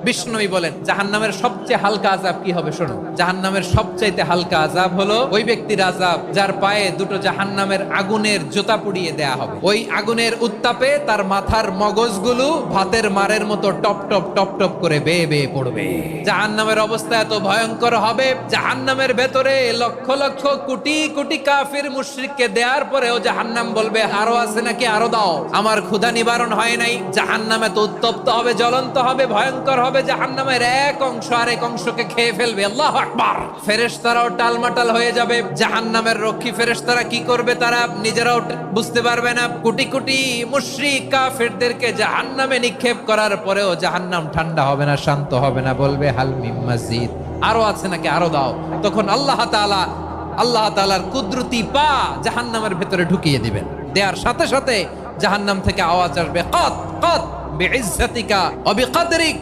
বিষ্ণুই বলেন জাহান্নামের সবচেয়ে হালকা আযাব কি হবে শোনো। জাহান্নামের সবচাইতে হালকা আযাব হলো ওই ব্যক্তির আযাব যার পায়ে দুটো জাহান্নামের আগুনের জুতা পুড়িয়ে দেয়া হবে। ওই আগুনের উত্তাপে তার মাথার মগজগুলো ভাতের মারের মতো টপ টপ টপ টপ করে বেয়ে বেয়ে পড়বে। জাহান্নামের অবস্থা এত ভয়ঙ্কর হবে, জাহান্নামের ভেতরে লক্ষ লক্ষ কোটি কোটি কাফির মুশরিককে দেওয়ার পরেও জাহান্নাম বলবে আরো আছে নাকি, আরো দাও, আমার ক্ষুধা নিবারণ হয় নাই। জাহান্নামে তো উত্তপ্ত হবে, জ্বলন্ত হবে, ভয়ঙ্কর হবে। জাহান্নামের এক অংশ আরেক অংশকে খেয়ে ফেলবে। আল্লাহু আকবার। ফেরেশতারাও টালমাটাল হয়ে যাবে। জাহান্নামের রক্ষী ফেরেশতারা কি করবে তারা নিজেরাও বুঝতে পারবে না। কোটি কোটি মুশরিক কাফিরদেরকে জাহান্নামে নিক্ষেপ করার পরেও জাহান্নাম ঠান্ডা হবে না, শান্ত হবে না, বলবে হাল মিন মাজিদ, আরো আছে নাকি, আরো দাও। তখন আল্লাহ তাআলার কুদরতি পা জাহান্নামের ভেতরে ঢুকিয়ে দিবেন। দেওয়ার সাথে সাথে জাহান্নাম থেকে আওয়াজ আসবে, কত কত বিইজ্জাতিকা ওয়া বিকদরিক,